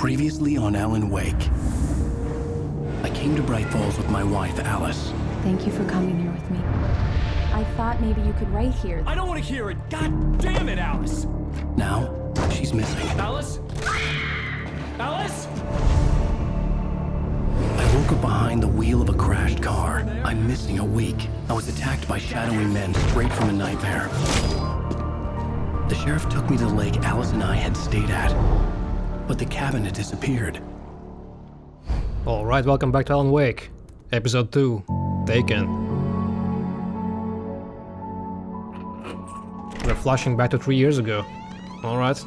Previously on Alan Wake. I came to Bright Falls with my wife, Alice. Thank you for coming here with me. I thought maybe you could write here. I don't want to hear it! God damn it, Alice! Now, she's missing. Alice? Alice? I woke up behind the wheel of a crashed car. I'm missing a week. I was attacked by shadowy men straight from a nightmare. The sheriff took me to the lake Alice and I had stayed at, but the cabin had disappeared. Alright, welcome back to Alan Wake. Episode 2, Taken. We're flashing back to 3 years ago. Alright.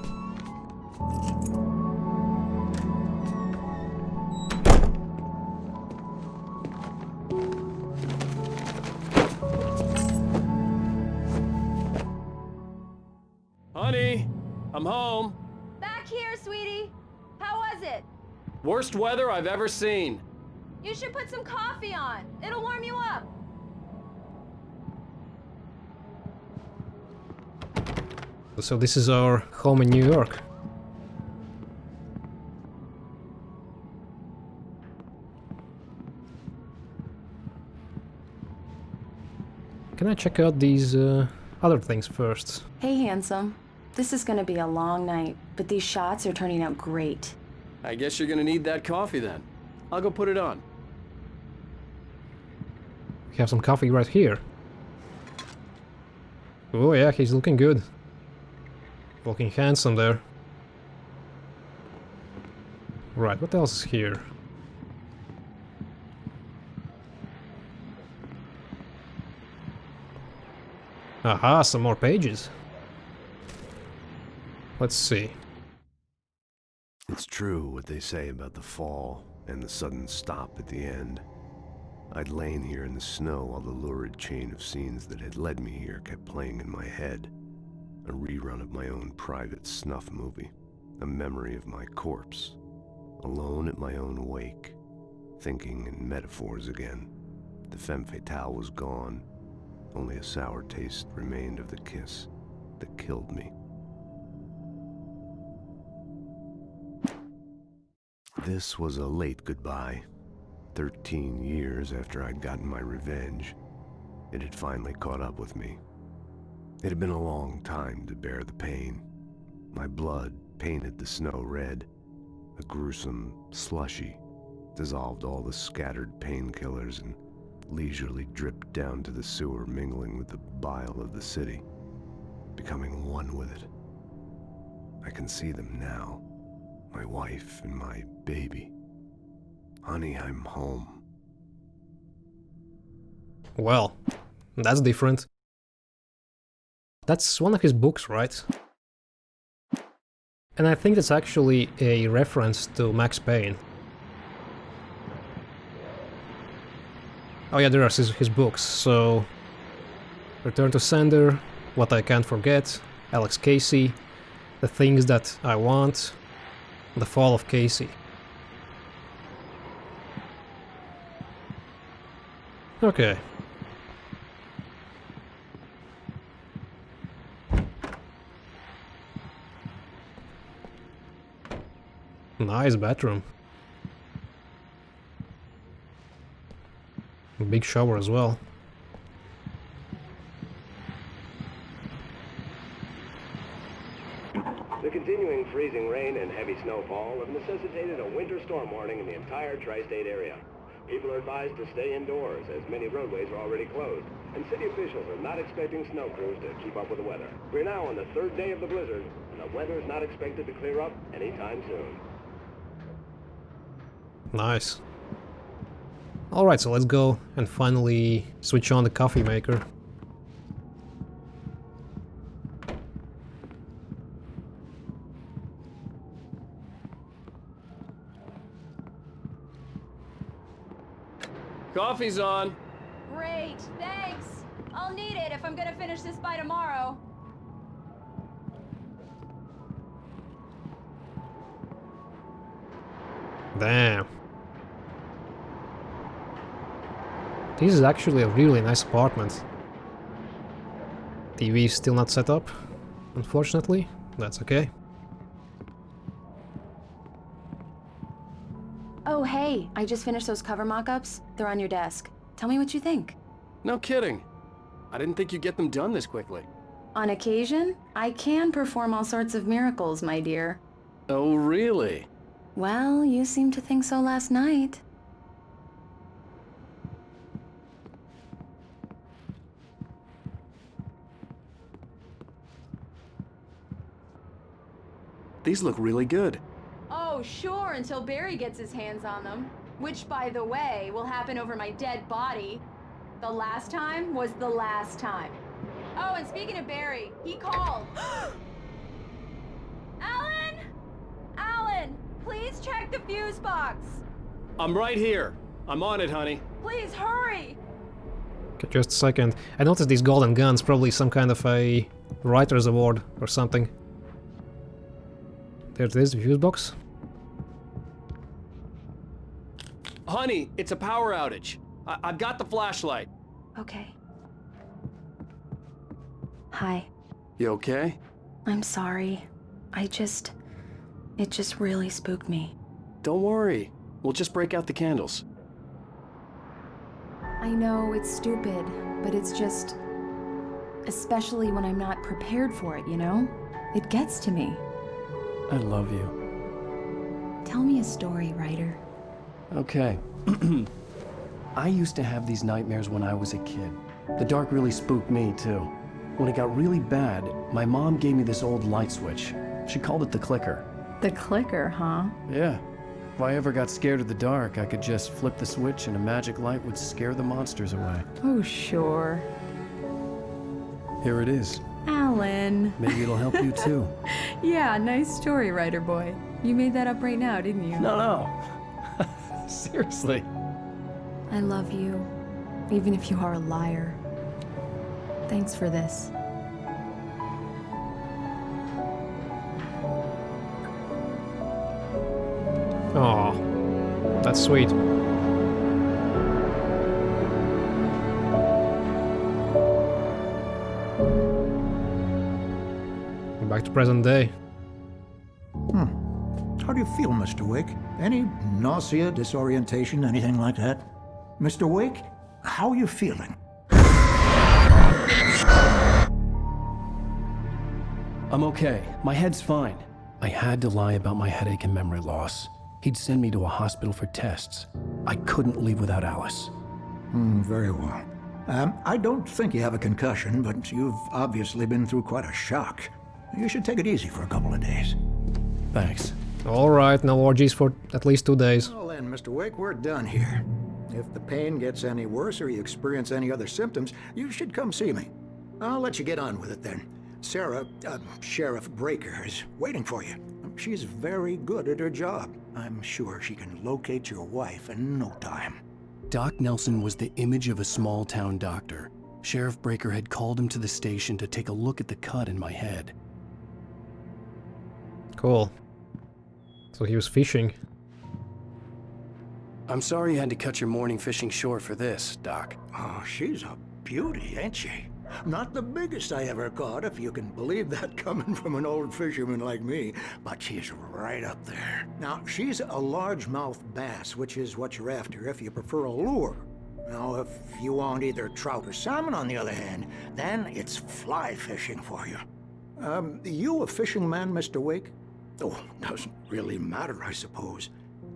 Honey, I'm home. Back here, sweetie. How was it? Worst weather I've ever seen. You should put some coffee on. It'll warm you up. So this is our home in New York. Can I check out these other things first? Hey, handsome. This is gonna be a long night, but these shots are turning out great. I guess you're gonna need that coffee then. I'll go put it on. We have some coffee right here. Oh yeah, he's looking good. Looking handsome there. Right, what else is here? Aha, some more pages. Let's see. It's true what they say about the fall and the sudden stop at the end. I'd lain here in the snow while the lurid chain of scenes that had led me here kept playing in my head. A rerun of my own private snuff movie. A memory of my corpse. Alone at my own wake. Thinking in metaphors again. The femme fatale was gone. Only a sour taste remained of the kiss that killed me. This was a late goodbye. 13 years after I'd gotten my revenge, it had finally caught up with me. It had been a long time to bear the pain. My blood painted the snow red. A gruesome slushy dissolved all the scattered painkillers and leisurely dripped down to the sewer, mingling with the bile of the city, becoming one with it. I can see them now. My wife and my baby. Honey, I'm home. Well, that's different. That's one of his books, right? And I think that's actually a reference to Max Payne. Oh yeah, there are his books, so... Return to Sender, What I Can't Forget, Alex Casey, The Things That I Want, The Fall of Casey. Okay. Nice bathroom. Big shower as well. The continuing freezing rain and heavy snowfall have necessitated a winter storm warning in the entire tri-state area. People are advised to stay indoors as many roadways are already closed, and city officials are not expecting snow crews to keep up with the weather. We're now on the third day of the blizzard, and the weather is not expected to clear up anytime soon. Nice. Alright, so let's go and finally switch on the coffee maker. Coffee's on. Great, thanks. I'll need it if I'm gonna finish this by tomorrow. Damn. This is actually a really nice apartment. TV is still not set up, unfortunately. That's okay. Oh, hey, I just finished those cover mock-ups. They're on your desk. Tell me what you think. No kidding. I didn't think you'd get them done this quickly. On occasion, I can perform all sorts of miracles, my dear. Oh, really? Well, you seemed to think so last night. These look really good. Oh, sure, until Barry gets his hands on them. Which, by the way, will happen over my dead body. The last time was the last time. Oh, and speaking of Barry, he called. Alan! Alan, please check the fuse box. I'm right here. I'm on it, honey. Please hurry. Okay, just a second. I noticed these golden guns, probably some kind of a writer's award or something. There's this fuse box. Honey, it's a power outage. I've got the flashlight. Okay. Hi. You okay? I'm sorry. It just really spooked me. Don't worry. We'll just break out the candles. I know it's stupid, but it's just... especially when I'm not prepared for it, you know? It gets to me. I love you. Tell me a story, writer. Okay. I used to have these nightmares when I was a kid. The dark really spooked me, too. When it got really bad, my mom gave me this old light switch. She called it the clicker. The clicker, huh? Yeah. If I ever got scared of the dark, I could just flip the switch and a magic light would scare the monsters away. Oh, sure. Here it is. Alan. Maybe it'll help you, too. Yeah, nice story, writer boy. You made that up right now, didn't you? No. Seriously. I love you, even if you are a liar. Thanks for this. Oh, that's sweet. Back to present day. How do you feel, Mr. Wake? Any nausea, disorientation, anything like that? Mr. Wake, how are you feeling? I'm okay. My head's fine. I had to lie about my headache and memory loss. He'd send me to a hospital for tests. I couldn't leave without Alice. Very well. I don't think you have a concussion, but you've obviously been through quite a shock. You should take it easy for a couple of days. Thanks. Alright, no orgies for at least 2 days. Well then, Mr. Wake, we're done here. If the pain gets any worse or you experience any other symptoms, you should come see me. I'll let you get on with it then. Sarah, Sheriff Breaker, is waiting for you. She's very good at her job. I'm sure she can locate your wife in no time. Doc Nelson was the image of a small-town doctor. Sheriff Breaker had called him to the station to take a look at the cut in my head. Cool. So he was fishing. I'm sorry you had to cut your morning fishing short for this, Doc. Oh, she's a beauty, ain't she? Not the biggest I ever caught, if you can believe that coming from an old fisherman like me, but she's right up there. Now, she's a largemouth bass, which is what you're after if you prefer a lure. Now, if you want either trout or salmon, on the other hand, then it's fly fishing for you. You a fishing man, Mr. Wake? Oh, doesn't really matter, I suppose.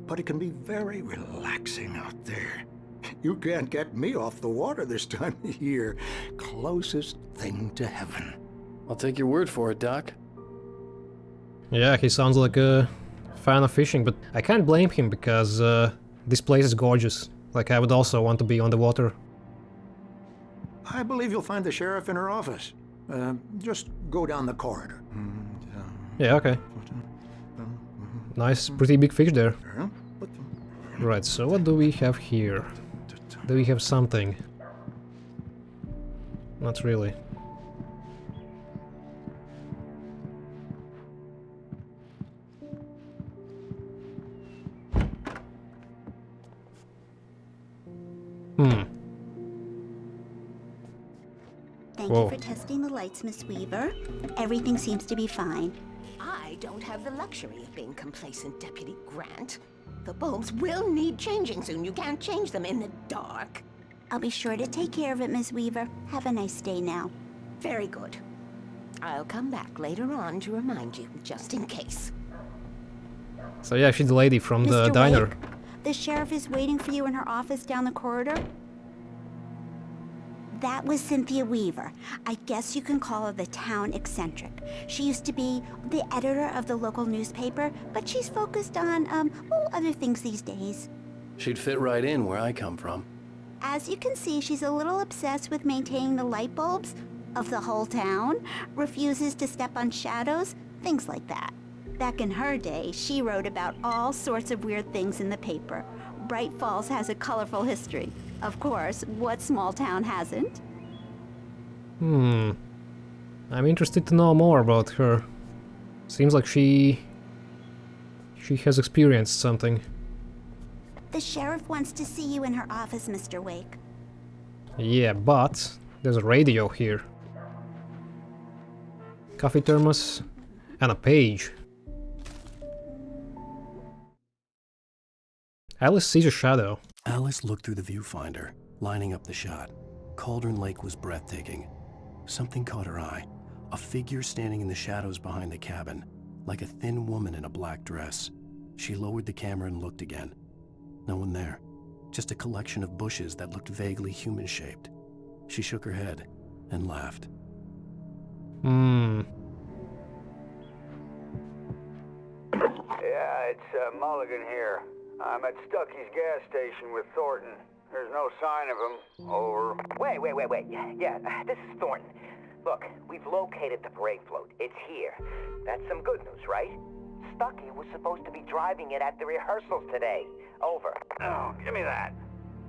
But it can be very relaxing out there. You can't get me off the water this time of year. Closest thing to heaven. I'll take your word for it, Doc. Yeah, he sounds like a fan of fishing, but I can't blame him because this place is gorgeous. Like, I would also want to be on the water. I believe you'll find the sheriff in her office. Just go down the corridor. Yeah, okay. Nice, pretty big fish there. Right, so what do we have here? Do we have something? Not really. Thank Whoa. you for testing the lights, Miss Weaver. Everything seems to be fine. I don't have the luxury of being complacent, Deputy Grant. The bulbs will need changing soon. You can't change them in the dark. I'll be sure to take care of it, Miss Weaver. Have a nice day now. Very good. I'll come back later on to remind you, just in case. So yeah, she's the lady from the Mr. diner. Wake, the sheriff is waiting for you in her office down the corridor. That was Cynthia Weaver. I guess you can call her the town eccentric. She used to be the editor of the local newspaper, but she's focused on, other things these days. She'd fit right in where I come from. As you can see, she's a little obsessed with maintaining the light bulbs of the whole town, refuses to step on shadows, things like that. Back in her day, she wrote about all sorts of weird things in the paper. Bright Falls has a colorful history. Of course, what small town hasn't? I'm interested to know more about her. Seems like she has experienced something. The sheriff wants to see you in her office, Mr. Wake. Yeah, but there's a radio here. Coffee thermos and a page. Alice sees a shadow. Alice looked through the viewfinder, lining up the shot. Cauldron Lake was breathtaking. Something caught her eye. A figure standing in the shadows behind the cabin, like a thin woman in a black dress. She lowered the camera and looked again. No one there. Just a collection of bushes that looked vaguely human-shaped. She shook her head and laughed. Yeah, it's Mulligan here. I'm at Stucky's gas station with Thornton. There's no sign of him. Over. Wait. Yeah, this is Thornton. Look, we've located the parade float. It's here. That's some good news, right? Stucky was supposed to be driving it at the rehearsals today. Over. Oh, give me that.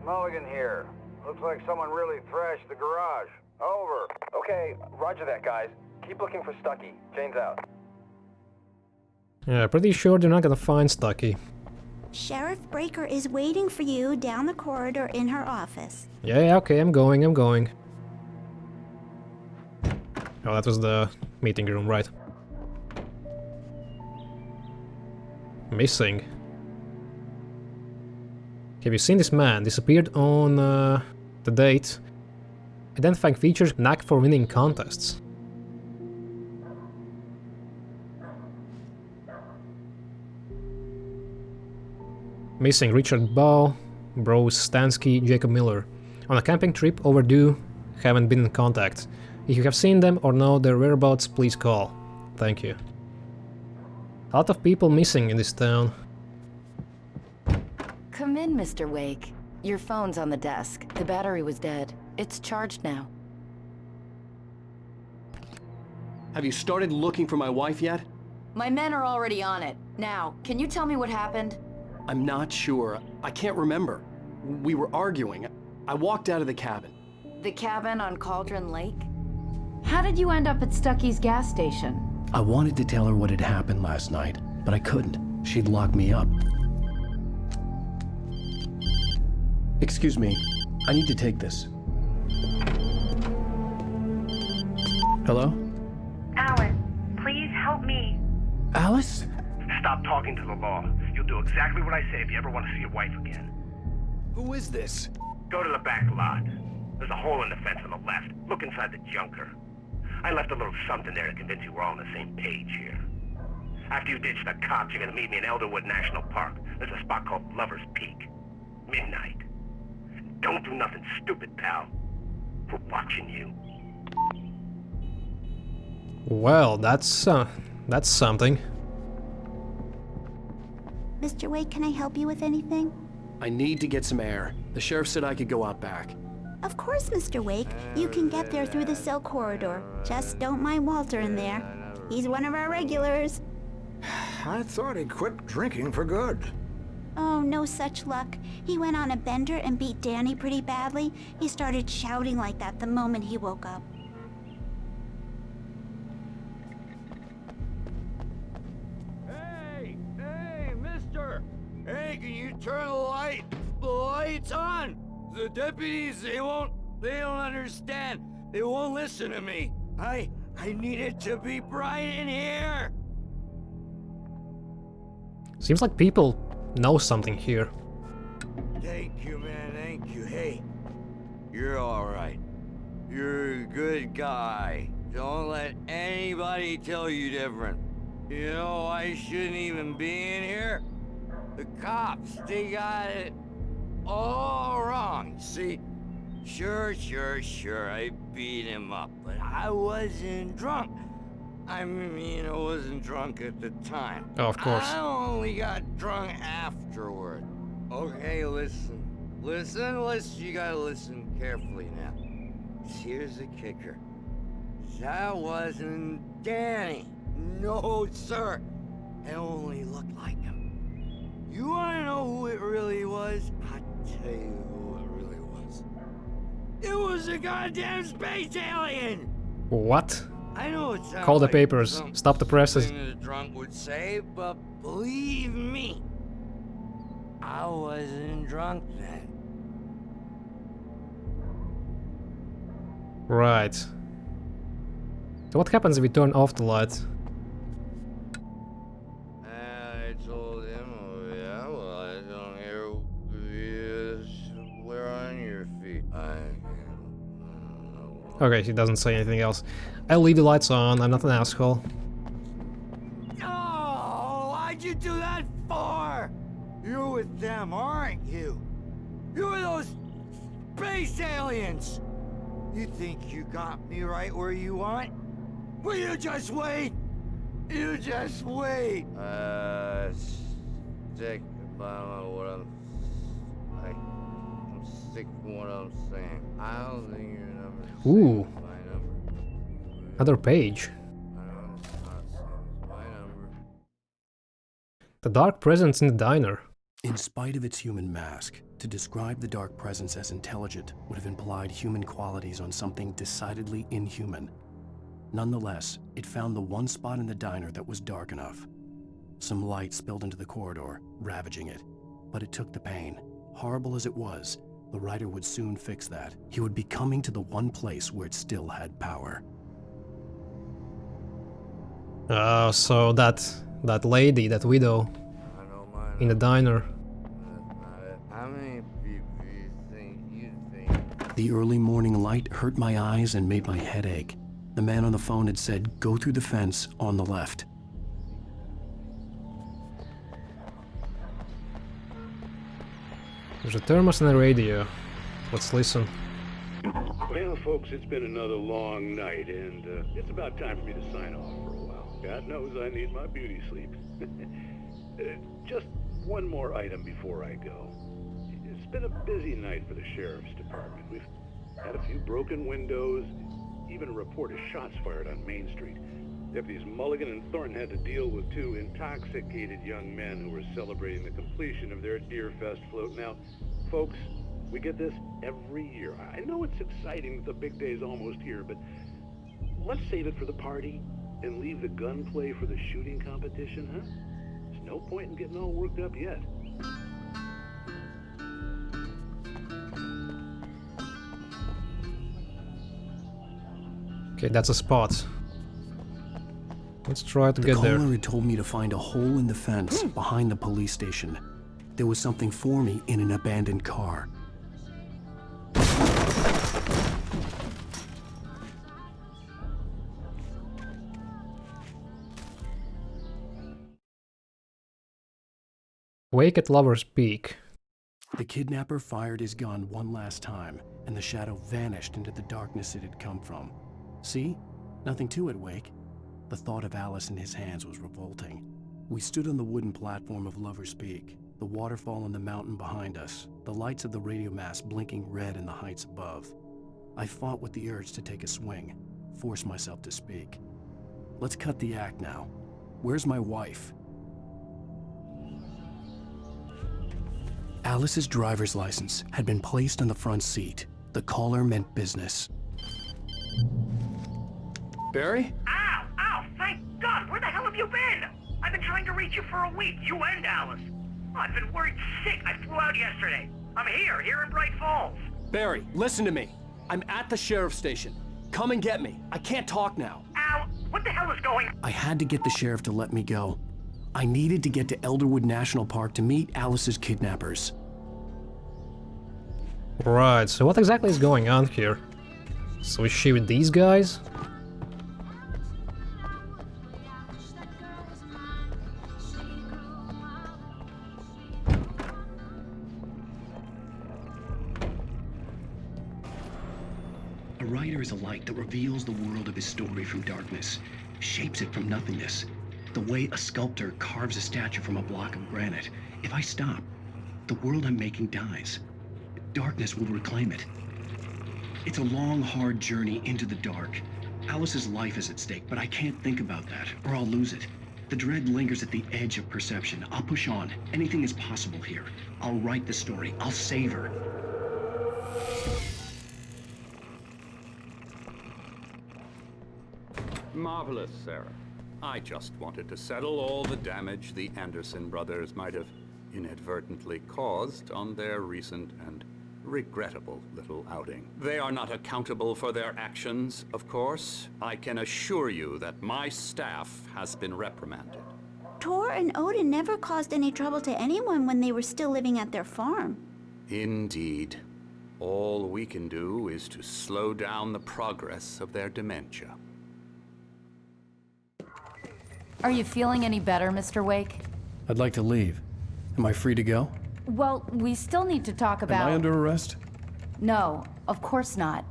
Mulligan here. Looks like someone really thrashed the garage. Over. Okay, roger that, guys. Keep looking for Stucky. Jane's out. Yeah, pretty sure they're not gonna find Stucky. Sheriff Breaker is waiting for you down the corridor in her office. Yeah, okay, I'm going. Oh, that was the meeting room, right? Missing. Have you seen this man? Disappeared on the date. Identifying features, knack for winning contests. Missing Richard Bow, Bruce Stansky, Jacob Miller. On a camping trip, overdue, haven't been in contact. If you have seen them or know their whereabouts, please call. Thank you. A lot of people missing in this town. Come in, Mr. Wake. Your phone's on the desk. The battery was dead. It's charged now. Have you started looking for my wife yet? My men are already on it. Now, can you tell me what happened? I'm not sure. I can't remember. We were arguing. I walked out of the cabin. The cabin on Cauldron Lake? How did you end up at Stucky's gas station? I wanted to tell her what had happened last night, but I couldn't. She'd lock me up. Excuse me. I need to take this. Hello? Alan, please help me. Alice? Stop talking to the law. You'll do exactly what I say if you ever want to see your wife again. Who is this? Go to the back lot. There's a hole in the fence on the left. Look inside the junker. I left a little something there to convince you we're all on the same page here. After you ditch the cops, you're gonna meet me in Elderwood National Park. There's a spot called Lover's Peak. Midnight. Don't do nothing stupid, pal. We're watching you. Well, that's something. Mr. Wake, can I help you with anything? I need to get some air. The sheriff said I could go out back. Of course, Mr. Wake. You can get there through the cell corridor. Just don't mind Walter in there. He's one of our regulars. I thought he quit drinking for good. Oh, no such luck. He went on a bender and beat Danny pretty badly. He started shouting like that the moment he woke up. Hey, mister! Hey, can you turn the lights on? The deputies, they don't understand. They won't listen to me. I need it to be bright in here. Seems like people knows something here. Thank you, man, thank you. Hey, you're alright. You're a good guy. Don't let anybody tell you different. You know, I shouldn't even be in here. The cops, they got it all wrong. See, sure, I beat him up, but I wasn't drunk. I mean, I wasn't drunk at the time. Oh, of course. I only got drunk afterward. Okay, listen, you gotta listen carefully now. Here's the kicker. That wasn't Danny. No, sir. It only looked like him. You wanna know who it really was? I'll tell you who it really was. It was a goddamn space alien! What? I know it sounds Call the like papers. some Stop the presses. thing that a drunk would say, but believe me, I wasn't drunk then. Right. So what happens if we turn off the light? I told him, oh yeah, well, I don't hear you swear on your feet. Okay, he doesn't say anything else. I'll leave the lights on, I'm not an asshole. Oh, why'd you do that for? You're with them, aren't you? You're those space aliens! You think you got me right where you want? Will you just wait? You just wait! Stick by what I'm sick of what I'm saying. I don't think your number. Ooh. My number. Another page. My number. The dark presence in the diner. In spite of its human mask, to describe the dark presence as intelligent would have implied human qualities on something decidedly inhuman. Nonetheless, it found the one spot in the diner that was dark enough. Some light spilled into the corridor, ravaging it. But it took the pain. Horrible as it was, the writer would soon fix that. He would be coming to the one place where it still had power. So that lady, that widow, in the diner. How many people you think? The early morning light hurt my eyes and made my head ache. The man on the phone had said, go through the fence on the left. There's a thermos and a radio. Let's listen. Well, folks, it's been another long night, and it's about time for me to sign off for a while. God knows I need my beauty sleep. Just one more item before I go. It's been a busy night for the sheriff's department. We've had a few broken windows, even a report of shots fired on Main Street. Deputies Mulligan and Thornton had to deal with two intoxicated young men who were celebrating the completion of their Deer Fest float. Now, folks, we get this every year. I know it's exciting that the big day's almost here, but let's save it for the party and leave the gunplay for the shooting competition, huh? There's no point in getting all worked up yet. Okay, that's a spot. Let's try to The get there. caller had told me to find a hole in the fence behind the police station. There was something for me in an abandoned car. Wake at Lover's Peak. The kidnapper fired his gun one last time, and the shadow vanished into the darkness it had come from. See? Nothing to it, Wake. The thought of Alice in his hands was revolting. We stood on the wooden platform of Lover's Peak, the waterfall on the mountain behind us, the lights of the radio mast blinking red in the heights above. I fought with the urge to take a swing, force myself to speak. Let's cut the act now. Where's my wife? Alice's driver's license had been placed on the front seat. The caller meant business. Barry? Ow! Ow! Thank God! Where the hell have you been? I've been trying to reach you for a week, you and Alice. I've been worried sick. I flew out yesterday. I'm here in Bright Falls. Barry, listen to me. I'm at the sheriff's station. Come and get me. I can't talk now. Ow! What the hell is going on? I had to get the sheriff to let me go. I needed to get to Elderwood National Park to meet Alice's kidnappers. Right, so what exactly is going on here? So is she with these guys? A writer is a light that reveals the world of his story from darkness, shapes it from nothingness. The way a sculptor carves a statue from a block of granite. If I stop, the world I'm making dies. Darkness will reclaim it. It's a long, hard journey into the dark. Alice's life is at stake, but I can't think about that, or I'll lose it. The dread lingers at the edge of perception. I'll push on. Anything is possible here. I'll write the story. I'll save her. Marvelous, Sarah. I just wanted to settle all the damage the Anderson brothers might have inadvertently caused on their recent and regrettable little outing. They are not accountable for their actions, of course. I can assure you that my staff has been reprimanded. Tor and Odin never caused any trouble to anyone when they were still living at their farm. Indeed. All we can do is to slow down the progress of their dementia. Are you feeling any better, Mr. Wake? I'd like to leave. Am I free to go? Well, we still need to talk about... Am I under arrest? No, of course not.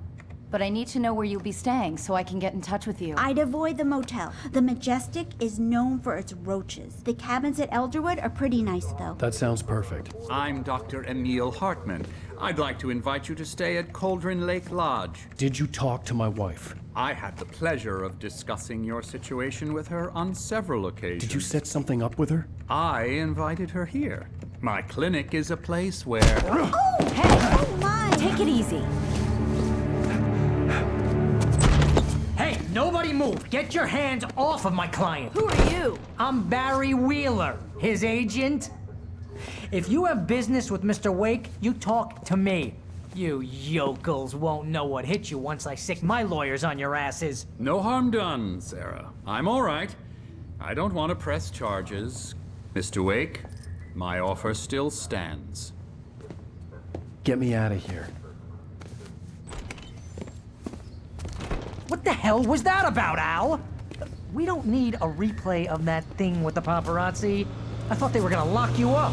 But I need to know where you'll be staying so I can get in touch with you. I'd avoid the motel. The Majestic is known for its roaches. The cabins at Elderwood are pretty nice, though. That sounds perfect. I'm Dr. Emil Hartman. I'd like to invite you to stay at Cauldron Lake Lodge. Did you talk to my wife? I had the pleasure of discussing your situation with her on several occasions. Did you set something up with her? I invited her here. My clinic is a place where... Oh, hey! Oh, my! Take it easy. Hey, nobody move! Get your hands off of my client! Who are you? I'm Barry Wheeler, his agent. If you have business with Mr. Wake, you talk to me. You yokels won't know what hit you once I sick my lawyers on your asses. No harm done, Sarah. I'm all right. I don't want to press charges. Mr. Wake, my offer still stands. Get me out of here. What the hell was that about, Al? We don't need a replay of that thing with the paparazzi. I thought they were gonna lock you up.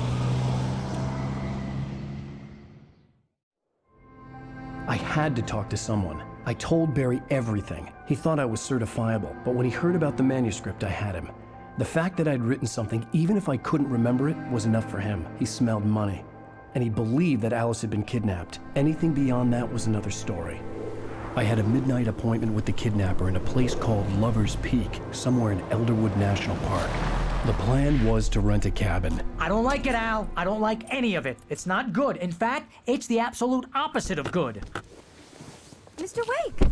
I had to talk to someone. I told Barry everything. He thought I was certifiable, but when he heard about the manuscript, I had him. The fact that I'd written something, even if I couldn't remember it, was enough for him. He smelled money. And he believed that Alice had been kidnapped. Anything beyond that was another story. I had a midnight appointment with the kidnapper in a place called Lover's Peak, somewhere in Elderwood National Park. The plan was to rent a cabin. I don't like it, Al. I don't like any of it. It's not good. In fact, it's the absolute opposite of good. Mr. Wake!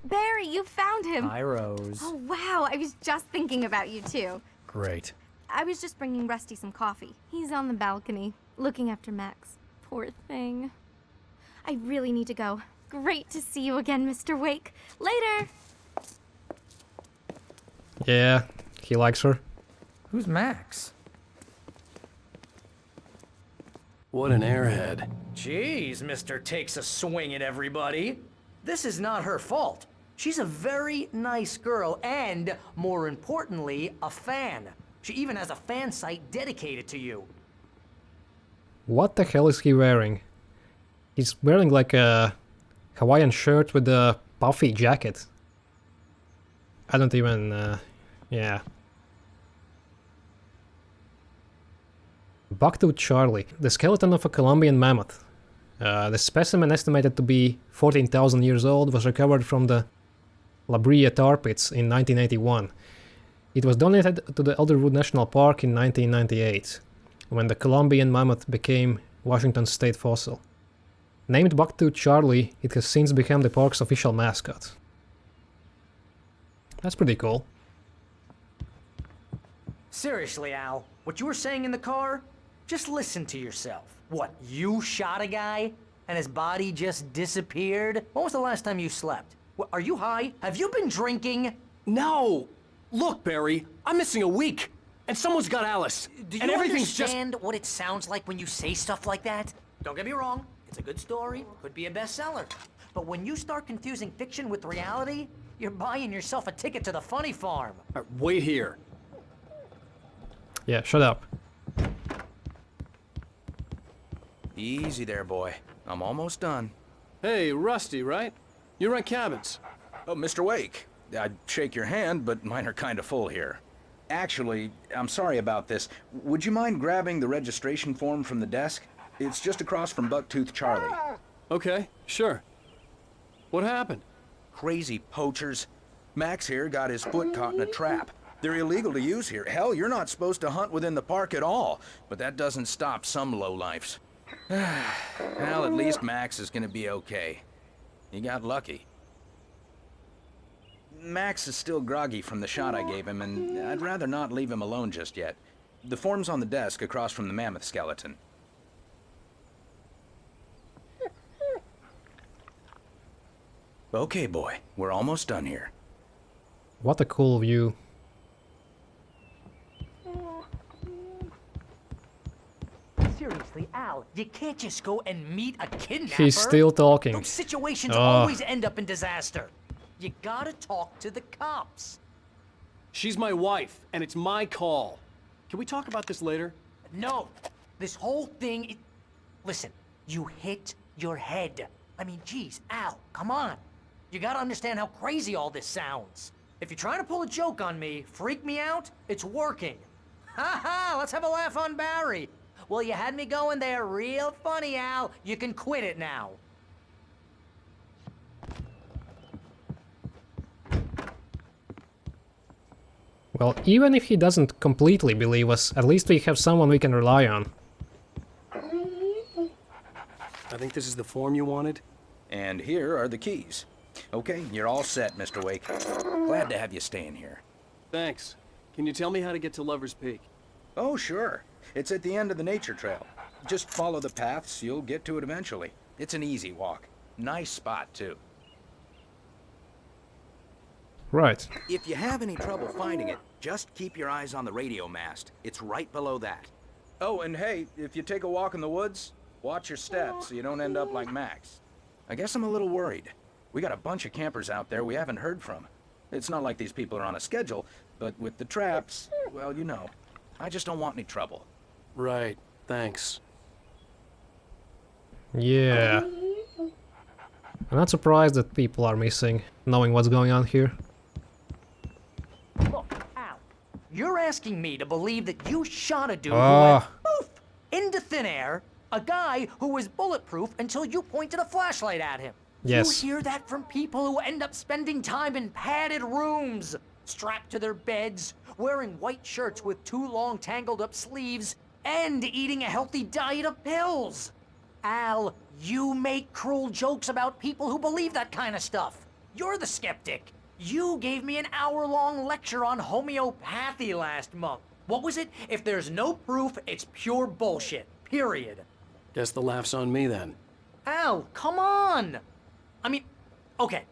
Barry, you found him. Hi, Rose. Oh, wow. I was just thinking about you, too. Great. I was just bringing Rusty some coffee. He's on the balcony, looking after Max. Poor thing. I really need to go. Great to see you again, Mr. Wake. Later! Yeah, he likes her. Who's Max? What an airhead. Jeez, Mr. Takes a swing at everybody. This is not her fault. She's a very nice girl and, more importantly, a fan. She even has a fan site dedicated to you. What the hell is he wearing? He's wearing like a Hawaiian shirt with a puffy jacket. I don't even, yeah. Bucktooth Charlie, the skeleton of a Colombian mammoth. The specimen, estimated to be 14,000 years old, was recovered from the La Brea tar pits in 1981. It was donated to the Elderwood National Park in 1998, when the Colombian mammoth became Washington's state fossil. Named Bucktooth Charlie, it has since become the park's official mascot. That's pretty cool. Seriously, Al, what you were saying in the car? Just listen to yourself. What, you shot a guy and his body just disappeared? When was the last time you slept? What, are you high? Have you been drinking? No! Look, Barry, I'm missing a week. And someone's got Alice. Do you and everything's understand what it sounds like when you say stuff like that? Don't get me wrong, it's a good story, could be a bestseller. But when you start confusing fiction with reality, you're buying yourself a ticket to the funny farm. Wait here. Yeah, shut up. Easy there, boy. I'm almost done. Hey, Rusty, right? You rent cabins. Oh, Mr. Wake. I'd shake your hand, but mine are kind of full here. Actually, I'm sorry about this. Would you mind grabbing the registration form from the desk? It's just across from Bucktooth Charlie. Okay, sure. What happened? Crazy poachers. Max here got his foot caught in a trap. They're illegal to use here. Hell, you're not supposed to hunt within the park at all. But that doesn't stop some lowlifes. Well, at least Max is gonna be okay. He got lucky. Max is still groggy from the shot I gave him, and I'd rather not leave him alone just yet. The form's on the desk across from the mammoth skeleton. Okay, boy. We're almost done here. What a cool view. Seriously, Al, you can't just go and meet a kidnapper. He's still talking. Those situations Oh. always end up in disaster. You gotta talk to the cops. She's my wife, and it's my call. Can we talk about this later? No, this whole thing, listen, you hit your head. I mean, geez, Al, come on. You gotta understand how crazy all this sounds. If you're trying to pull a joke on me, freak me out, it's working. Ha ha, let's have a laugh on Barry. Well, you had me going there real funny, Al. You can quit it now. Well, even if he doesn't completely believe us, at least we have someone we can rely on. I think this is the form you wanted. And here are the keys. Okay, you're all set, Mr. Wake. Glad to have you staying here. Thanks. Can you tell me how to get to Lover's Peak? Oh, sure. It's at the end of the nature trail. Just follow the paths, you'll get to it eventually. It's an easy walk. Nice spot, too. Right. If you have any trouble finding it, just keep your eyes on the radio mast. It's right below that. Oh, and hey, if you take a walk in the woods, watch your steps so you don't end up like Max. I guess I'm a little worried. We got a bunch of campers out there we haven't heard from. It's not like these people are on a schedule, but with the traps, well, you know. I just don't want any trouble. Right. Thanks. Yeah. I'm not surprised that people are missing, knowing what's going on here. Look, Al, you're asking me to believe that you shot a dude who Ah. went poof into thin air, a guy who was bulletproof until you pointed a flashlight at him. Yes. You hear that from people who end up spending time in padded rooms, strapped to their beds, wearing white shirts with too long tangled up sleeves, and eating a healthy diet of pills. Al, you make cruel jokes about people who believe that kind of stuff. You're the skeptic. You gave me an hour-long lecture on homeopathy last month. What was it? If there's no proof, it's pure bullshit. Period. Guess the laugh's on me then. Al, come on! I mean, okay.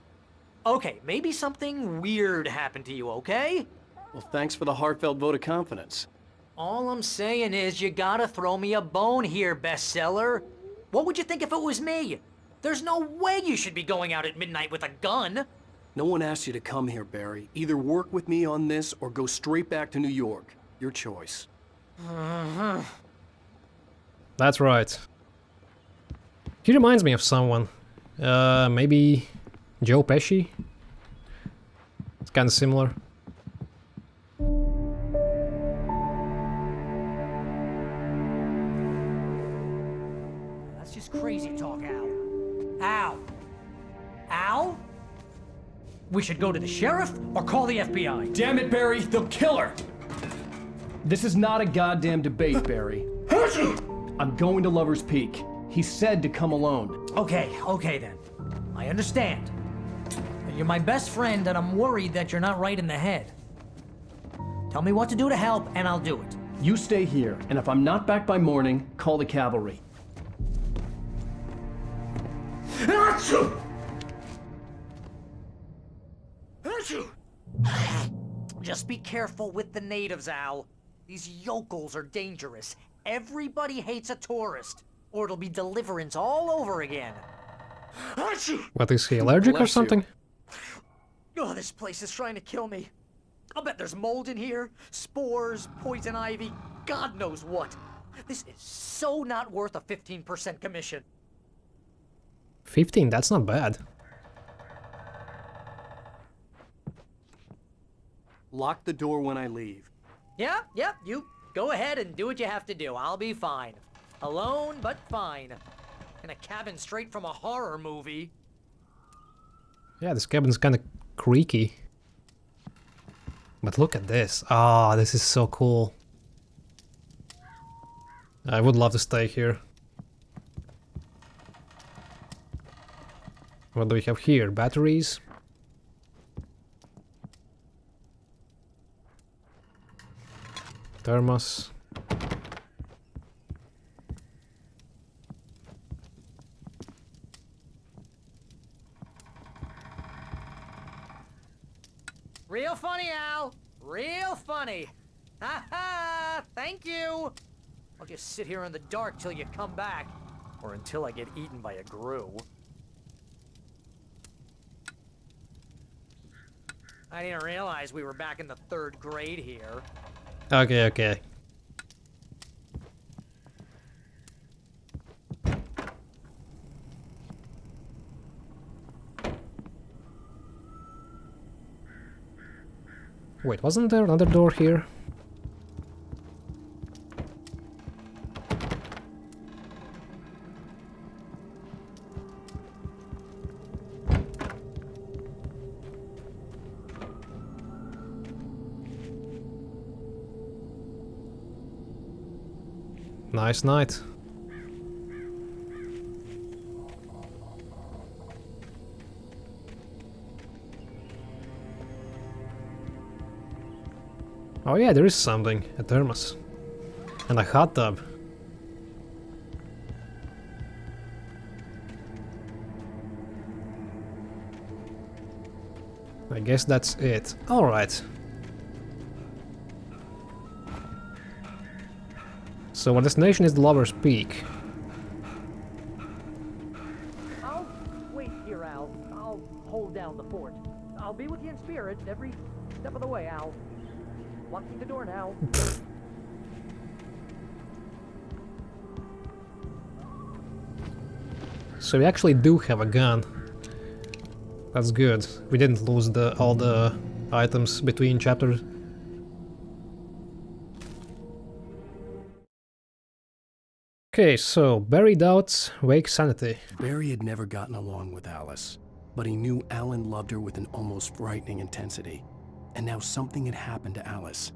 Okay, maybe something weird happened to you, okay? Well, thanks for the heartfelt vote of confidence. All I'm saying is you gotta throw me a bone here, bestseller. What would you think if it was me? There's no way you should be going out at midnight with a gun. No one asked you to come here, Barry. Either work with me on this or go straight back to New York. Your choice. That's right. He reminds me of someone. Maybe Joe Pesci? It's kind of similar. That's just crazy talk, Al. Al? Al? We should go to the sheriff or call the FBI. Damn it, Barry, they'll kill her! This is not a goddamn debate, Barry. I'm going to Lover's Peak. He said to come alone. Okay then. I understand. You're my best friend and I'm worried that you're not right in the head. Tell me what to do to help and I'll do it. You stay here, and if I'm not back by morning, call the cavalry. Just be careful with the natives, Al. These yokels are dangerous. Everybody hates a tourist, or it'll be Deliverance all over again. What, is he allergic or something? Oh, this place is trying to kill me. I'll bet there's mold in here, spores, poison ivy, God knows what. This is so not worth a 15% commission. 15, that's not bad. Lock the door when I leave. Yeah, you go ahead and do what you have to do. I'll be fine. Alone, but fine. In a cabin straight from a horror movie. Yeah, this cabin's kind of creaky. But look at this. Ah, this is so cool. I would love to stay here. What do we have here? Batteries? Thermos. Real funny, Al. Real funny. Ha ha! Thank you. I'll just sit here in the dark till you come back. Or until I get eaten by a grue. I didn't realize we were back in the 3rd grade here. Okay. Wait, wasn't there another door here? Nice night. Oh yeah, there is something. A thermos. And a hot tub. I guess that's it. Alright. So our destination is the Lover's Peak. I'll wait here, Al. I'll hold down the fort. I'll be with you in spirit every step of the way, Al. Locking the door now. So we actually do have a gun. That's good. We didn't lose all the items between chapters. Okay, so Barry doubts Wake sanity. Barry had never gotten along with Alice, but he knew Alan loved her with an almost frightening intensity. And now something had happened to Alice.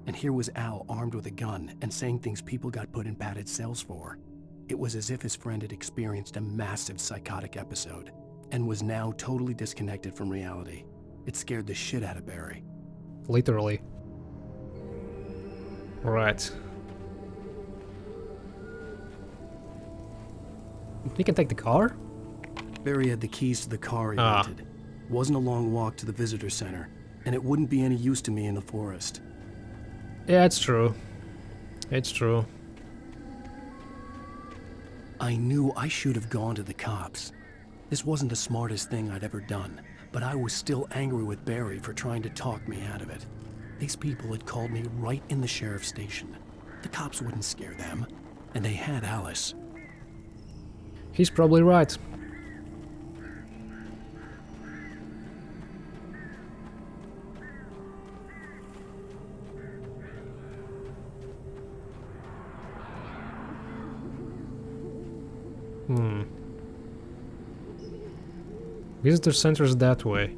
And here was Al armed with a gun and saying things people got put in padded cells for. It was as if his friend had experienced a massive psychotic episode and was now totally disconnected from reality. It scared the shit out of Barry. Literally. Right. We can take the car? Barry had the keys to the car he rented. Wasn't a long walk to the visitor center, and it wouldn't be any use to me in the forest. Yeah, it's true. It's true. I knew I should have gone to the cops. This wasn't the smartest thing I'd ever done, but I was still angry with Barry for trying to talk me out of it. These people had called me right in the sheriff's station. The cops wouldn't scare them, and they had Alice. He's probably right. Visitor center's that way.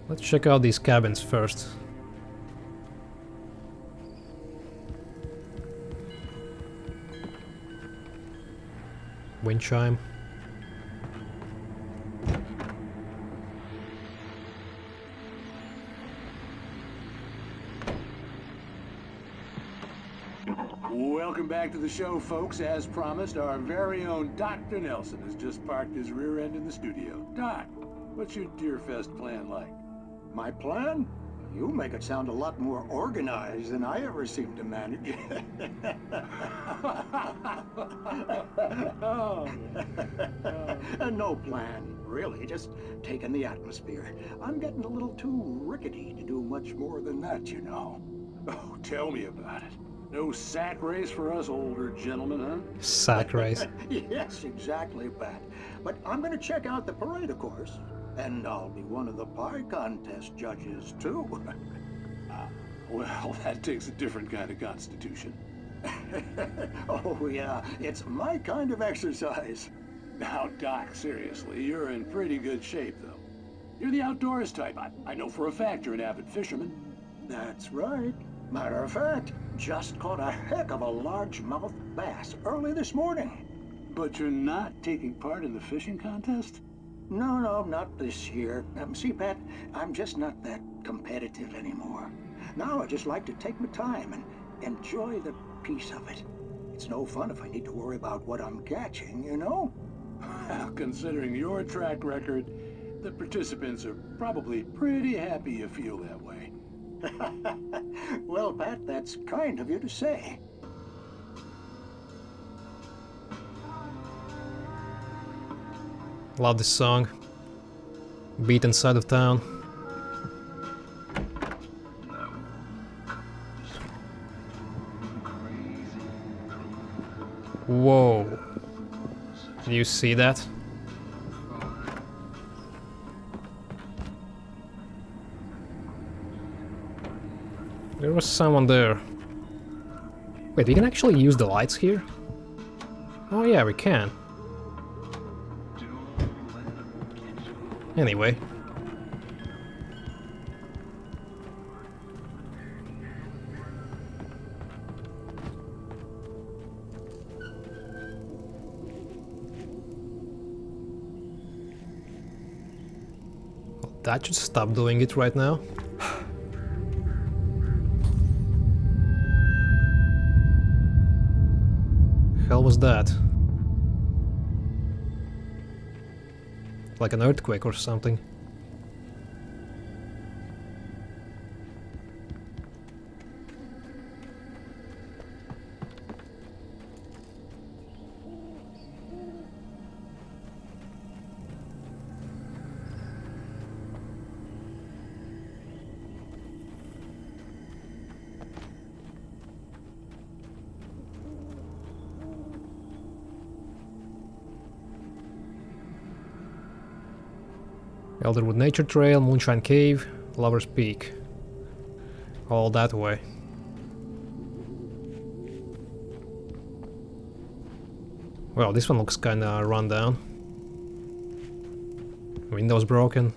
Let's check out these cabins first. Wind chime. Welcome back to the show, folks. As promised, our very own Dr. Nelson has just parked his rear end in the studio. Doc, What's your Deerfest plan like? My plan? You make it sound a lot more organized than I ever seem to manage. No plan, really, just taking the atmosphere. I'm getting a little too rickety to do much more than that, you know. Oh, tell me about it. No sack race for us older gentlemen, huh? Sack race. Yes, exactly, Pat. But I'm gonna check out the parade, of course. And I'll be one of the pie contest judges, too. Well, that takes a different kind of constitution. Oh, yeah, it's my kind of exercise. Now, Doc, seriously, you're in pretty good shape, though. You're the outdoors type. I know for a fact you're an avid fisherman. That's right. Matter of fact, just caught a heck of a largemouth bass early this morning. But you're not taking part in the fishing contest? No, not this year. See, Pat, I'm just not that competitive anymore. Now I just like to take my time and enjoy the peace of it. It's no fun if I need to worry about what I'm catching, you know? Well, considering your track record, the participants are probably pretty happy you feel that way. Well, Pat, that's kind of you to say. Love this song. Beat inside of town. Whoa. Did you see that? There was someone there. Wait, we can actually use the lights here? Oh yeah, we can. Anyway. Well, that should stop doing it right now. Hell was that? Like an earthquake or something. Elderwood Nature Trail, Moonshine Cave, Lover's Peak. All that way. Well, this one looks kinda run down. Windows broken.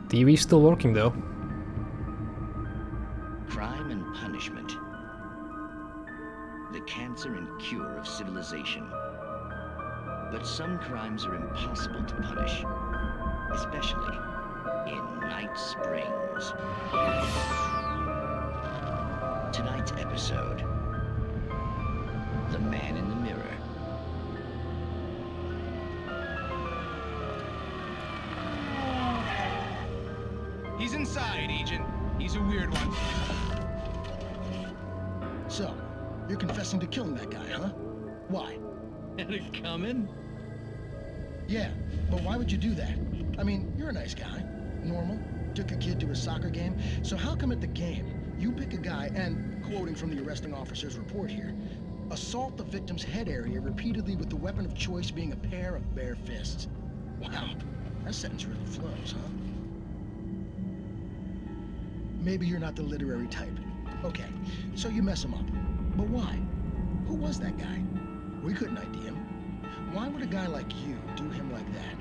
TV's still working though. Crime and punishment. The cancer and cure of civilization. But some crimes are impossible to punish, especially in Night Springs. Tonight's episode, The Man in the Mirror. He's inside, Agent. He's a weird one. So, you're confessing to killing that guy, huh? Why? Had it coming? Yeah, but why would you do that? I mean, you're a nice guy. Normal. Took a kid to a soccer game. So how come at the game, you pick a guy and, quoting from the arresting officer's report here, assault the victim's head area repeatedly with the weapon of choice being a pair of bare fists? Wow, that sentence really flows, huh? Maybe you're not the literary type. Okay, so you mess him up. But why? Who was that guy? We couldn't ID him. Why would a guy like you do him like that?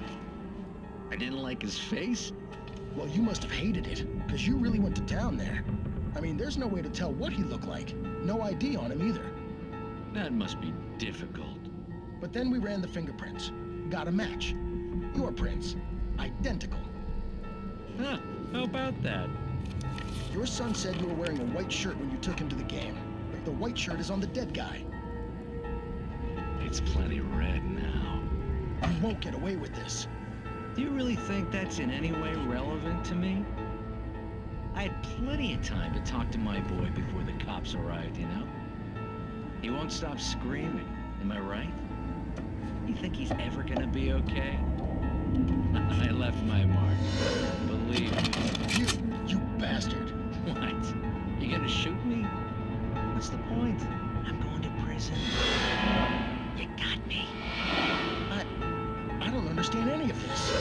I didn't like his face? Well, you must have hated it, because you really went to town there. I mean, there's no way to tell what he looked like. No ID on him either. That must be difficult. But then we ran the fingerprints. Got a match. Your prints. Identical. Huh, how about that? Your son said you were wearing a white shirt when you took him to the game. The white shirt is on the dead guy. It's plenty red now. You won't get away with this. Do you really think that's in any way relevant to me? I had plenty of time to talk to my boy before the cops arrived, you know? He won't stop screaming, am I right? You think he's ever gonna be okay? I left my mark, believe me. You bastard. What? You gonna shoot me? What's the point? I'm going to prison. You got me. I don't understand any of this.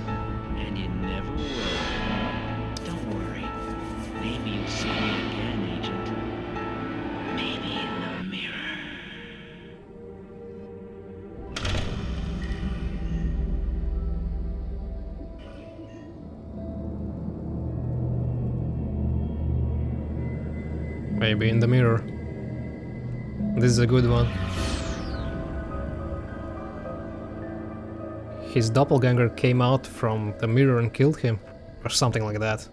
And you never will. Don't worry. Maybe you'll see me again, Agent. Maybe in the mirror. Maybe in the mirror. This is a good one. His doppelganger came out from the mirror and killed him, or something like that.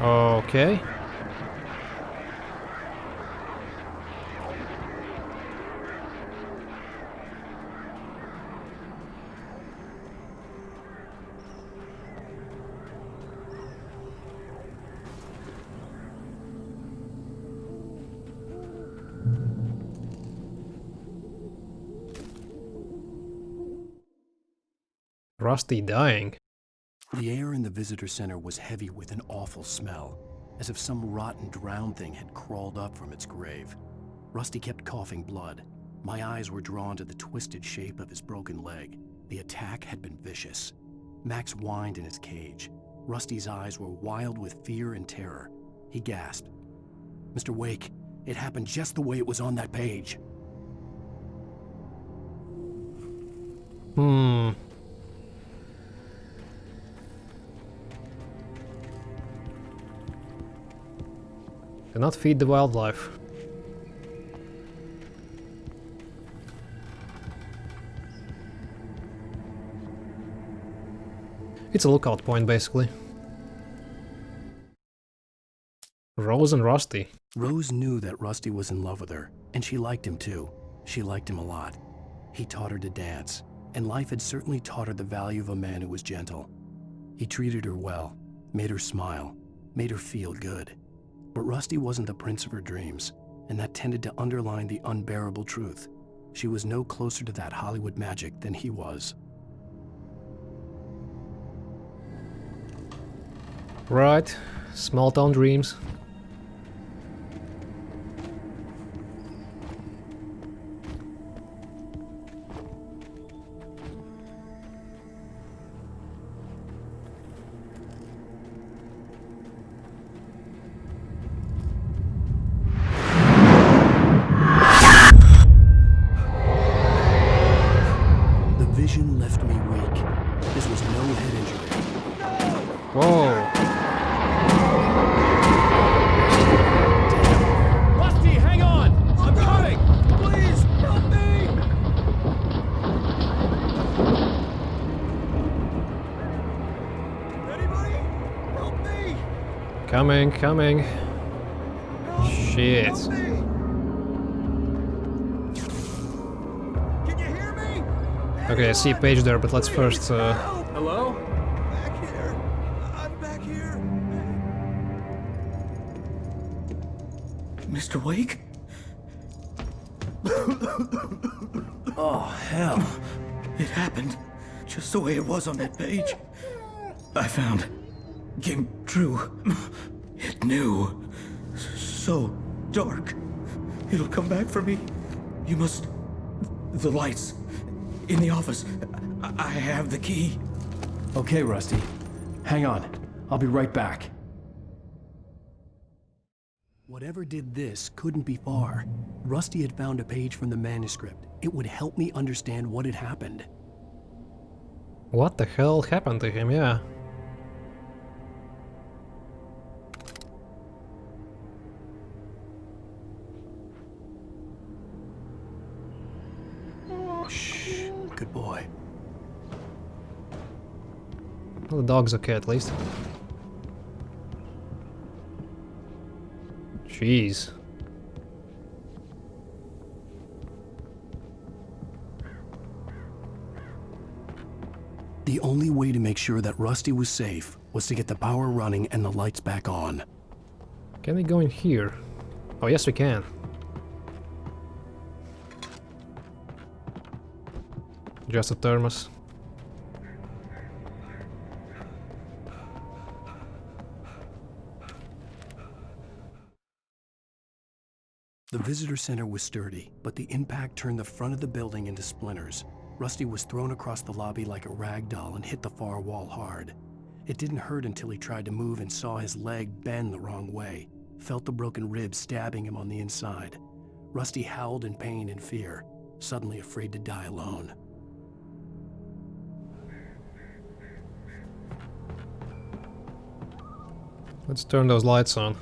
Okay. Rusty dying. The air in the visitor center was heavy with an awful smell, as if some rotten drowned thing had crawled up from its grave. Rusty kept coughing blood. My eyes were drawn to the twisted shape of his broken leg. The attack had been vicious. Max whined in his cage. Rusty's eyes were wild with fear and terror. He gasped. "Mr. Wake, it happened just the way it was on that page." Do not feed the wildlife. It's a lookout point, basically. Rose and Rusty. Rose knew that Rusty was in love with her, and she liked him too. She liked him a lot. He taught her to dance, and life had certainly taught her the value of a man who was gentle. He treated her well, made her smile, made her feel good. But Rusty wasn't the prince of her dreams, and that tended to underline the unbearable truth. She was no closer to that Hollywood magic than he was. Right, small town dreams. Coming. Shit. Okay, I see a page there, but let's first. Hello? Back here. I'm back here. Mr. Wake? Oh, hell. It happened just the way it was on that page. I found. Came true. It knew. So dark. It'll come back for me. You must... The lights. In the office. I have the key. Okay, Rusty. Hang on. I'll be right back. Whatever did this couldn't be far. Rusty had found a page from the manuscript. It would help me understand what had happened. What the hell happened to him, yeah. Shh, good boy. Well, the dog's okay at least. Jeez. The only way to make sure that Rusty was safe was to get the power running and the lights back on. Can we go in here? Oh, yes we can. Just a thermos. The visitor center was sturdy, but the impact turned the front of the building into splinters. Rusty was thrown across the lobby like a rag doll and hit the far wall hard. It didn't hurt until he tried to move and saw his leg bend the wrong way, felt the broken rib stabbing him on the inside. Rusty howled in pain and fear, suddenly afraid to die alone. Let's turn those lights on.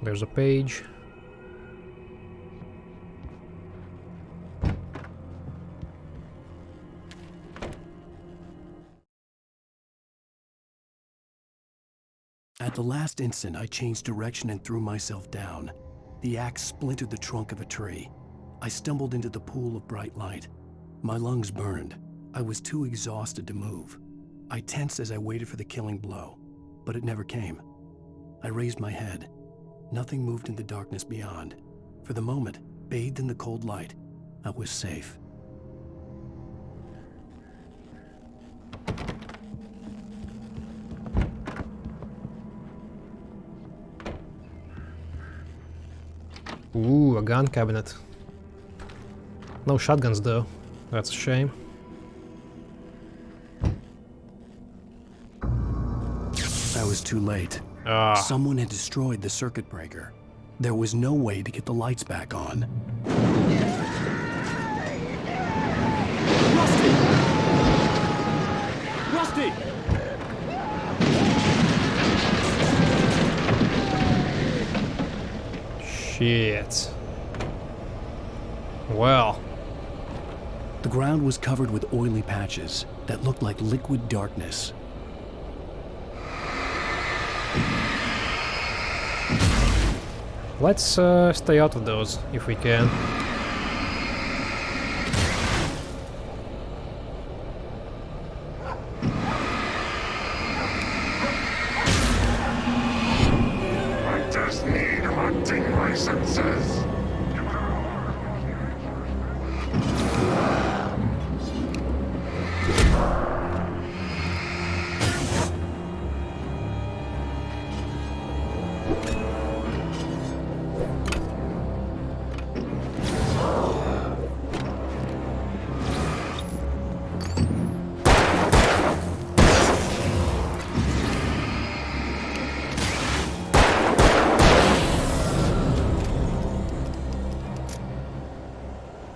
There's a page. At the last instant, I changed direction and threw myself down. The axe splintered the trunk of a tree. I stumbled into the pool of bright light. My lungs burned. I was too exhausted to move. I tensed as I waited for the killing blow, but it never came. I raised my head. Nothing moved in the darkness beyond. For the moment, bathed in the cold light, I was safe. Ooh, a gun cabinet. No shotguns though. That's a shame. I was too late. Someone had destroyed the circuit breaker. There was no way to get the lights back on. Rusty! Shit. Well. The ground was covered with oily patches that looked like liquid darkness. Let's stay out of those, if we can. I just need hunting licenses.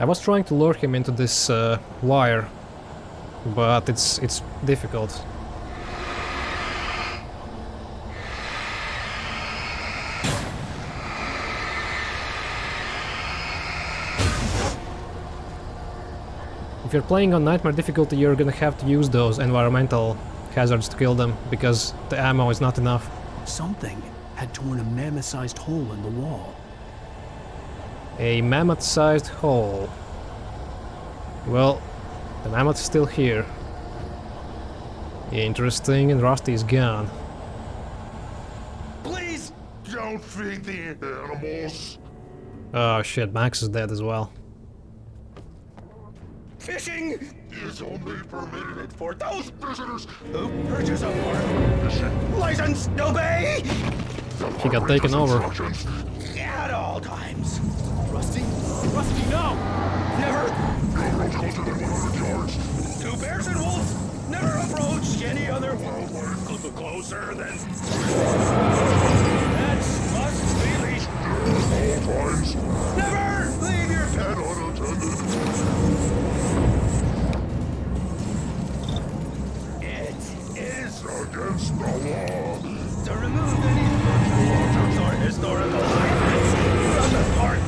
I was trying to lure him into this wire, but it's difficult. If you're playing on Nightmare difficulty, you're gonna have to use those environmental hazards to kill them, because the ammo is not enough. Something had torn a mammoth-sized hole in the wall. A mammoth-sized hole. Well, the mammoth's still here. Interesting, and Rusty is gone. Please don't feed the animals. Oh shit, Max is dead as well. Fishing is only permitted for those visitors who purchase a fishing license. Obey! He got taken over. At all times. Rusty? Rusty, no! Never! No roads closer than 100 yards. two bears and wolves never approached any other wildlife closer than... That's must really... All times. Never leave your pet unattended. It is against the law to remove any photos or historical items from the park.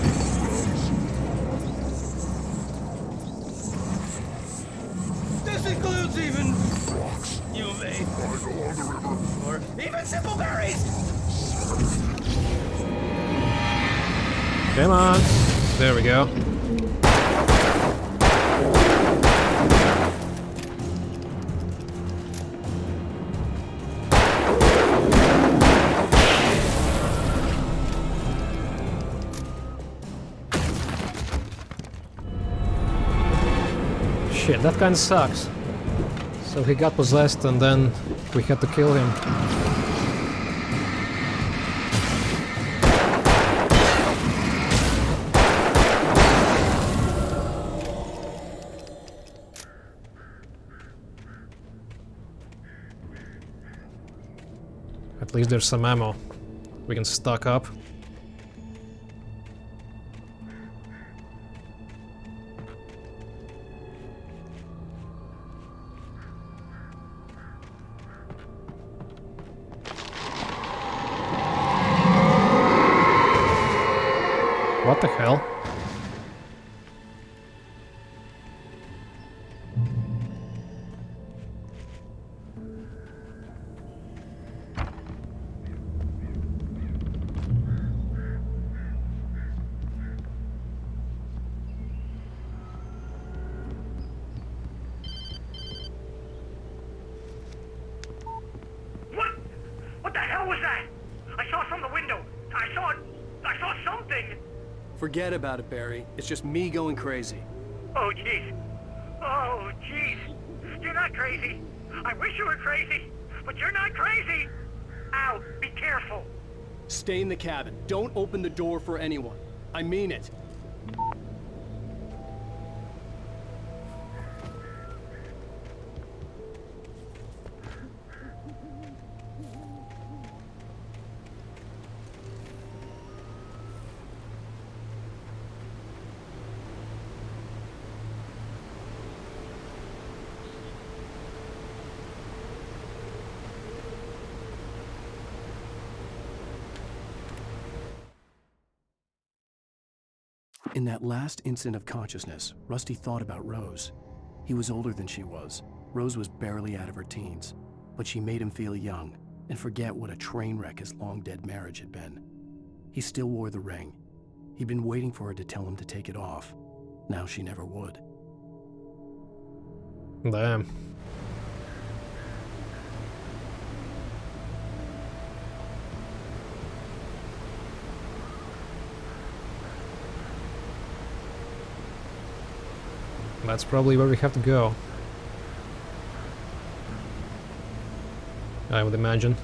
This includes even rocks you may find along the river, or even simple berries. Come on. There we go. Shit, that kinda sucks. So he got possessed and then we had to kill him. At least there's some ammo. We can stock up. What the hell? What the hell was that? I saw from the window. I saw something. Forget about it, Barry. It's just me going crazy. Oh, jeez. Oh, jeez. You're not crazy. I wish you were crazy, but you're not crazy. Ow, be careful. Stay in the cabin. Don't open the door for anyone. I mean it. In that last instant of consciousness, Rusty thought about Rose. He was older than she was. Rose was barely out of her teens, but she made him feel young and forget what a train wreck his long-dead marriage had been. He still wore the ring. He'd been waiting for her to tell him to take it off. Now she never would. Damn. That's probably where we have to go. I would imagine.